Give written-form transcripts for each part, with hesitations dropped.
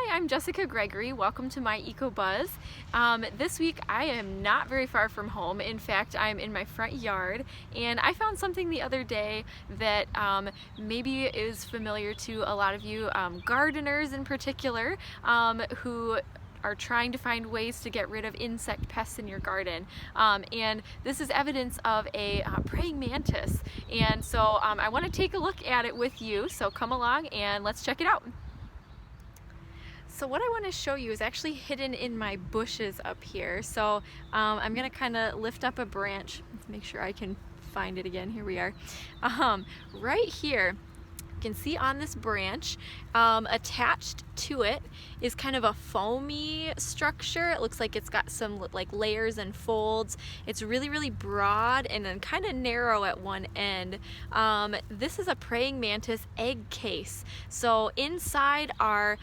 Hi, I'm Jessica Gregory. Welcome to my EcoBUZZ. This week I am not very far from home. In fact, I'm in my front yard, and I found something the other day that maybe is familiar to a lot of you gardeners in particular, who are trying to find ways to get rid of insect pests in your garden. And this is evidence of a praying mantis. And so I want to take a look at it with you. So come along and let's check it out. So what I want to show you is actually hidden in my bushes up here. So I'm going to kind of lift up a branch. Let's make sure I can find it again. Here we are. Right here. You can see on this branch, attached to it is kind of a foamy structure. It looks like it's got some like layers and folds. It's really broad and then kind of narrow at one end. This is a praying mantis egg case. So inside are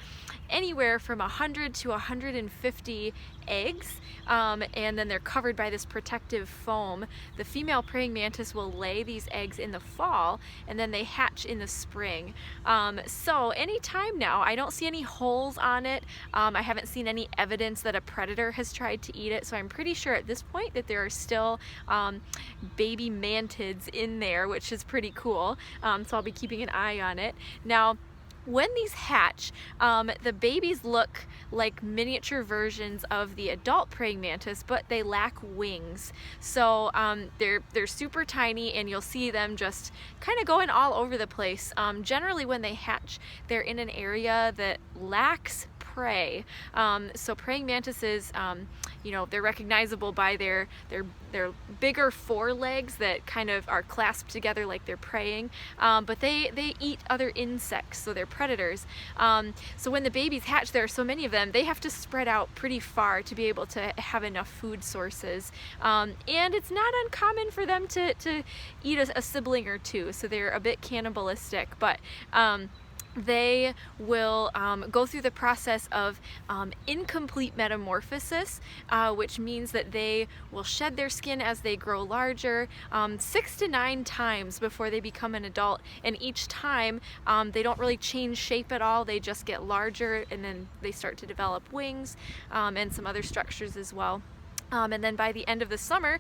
anywhere from 100 to 150 eggs, and then they're covered by this protective foam. The female praying mantis will lay these eggs in the fall, and then they hatch in the spring. So anytime now, I don't see any holes on it. I haven't seen any evidence that a predator has tried to eat it, so I'm pretty sure at this point that there are still baby mantids in there, which is pretty cool. So I'll be keeping an eye on it. Now, when these hatch, the babies look like miniature versions of the adult praying mantis, but they lack wings. So they're super tiny, and you'll see them just kind of going all over the place. Generally, when they hatch, they're in an area that lacks prey. So praying mantises, you know, they're recognizable by their bigger forelegs that kind of are clasped together like they're praying, but they eat other insects, so they're predators. So when the babies hatch, there are so many of them, they have to spread out pretty far to be able to have enough food sources. And it's not uncommon for them to eat a sibling or two, so they're a bit cannibalistic, but they will go through the process of incomplete metamorphosis, which means that they will shed their skin as they grow larger 6 to 9 times before they become an adult, and each time they don't really change shape at all. They just get larger, and then they start to develop wings and some other structures as well. And then by the end of the summer,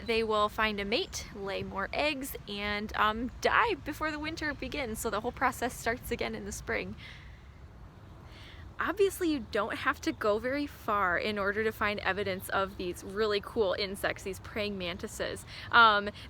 they will find a mate, lay more eggs, and die before the winter begins. So the whole process starts again in the spring. Obviously, you don't have to go very far in order to find evidence of these really cool insects, these praying mantises.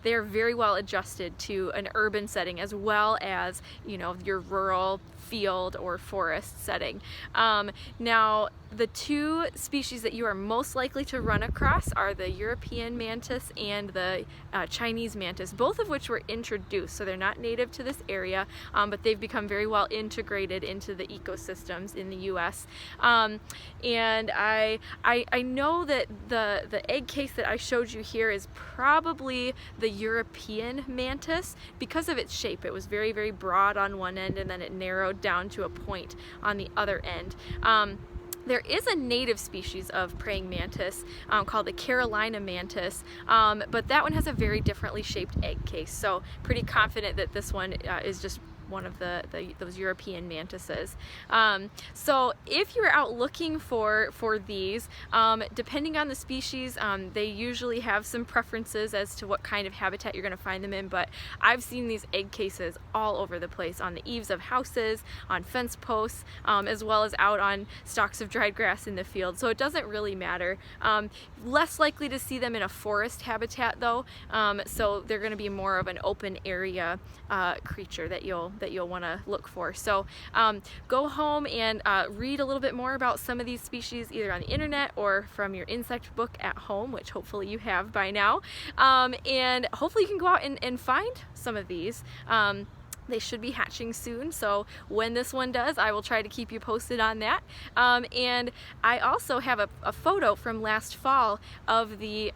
They are very well adjusted to an urban setting as well as, you know, your rural field or forest setting. Now, the two species that you are most likely to run across are the European mantis and the Chinese mantis, both of which were introduced. So they're not native to this area, but they've become very well integrated into the ecosystems in the US. And I know that the egg case that I showed you here is probably the European mantis because of its shape. It was very broad on one end, and then it narrowed down to a point on the other end. There is a native species of praying mantis called the Carolina mantis, but that one has a very differently shaped egg case, so pretty confident that this one is just one of those European mantises. So if you're out looking for these, depending on the species, they usually have some preferences as to what kind of habitat you're going to find them in, but I've seen these egg cases all over the place, on the eaves of houses, on fence posts, as well as out on stalks of dried grass in the field, so it doesn't really matter. Less likely to see them in a forest habitat though, so they're going to be more of an open area creature that you'll want to look for. So go home and read a little bit more about some of these species, either on the internet or from your insect book at home, which hopefully you have by now, and hopefully you can go out and find some of these. They should be hatching soon, so when this one does, I will try to keep you posted on that. And I also have a photo from last fall of the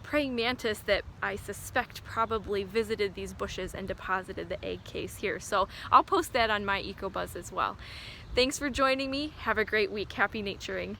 praying mantis that I suspect probably visited these bushes and deposited the egg case here. So I'll post that on my EcoBUZZ as well. Thanks for joining me. Have a great week. Happy naturing.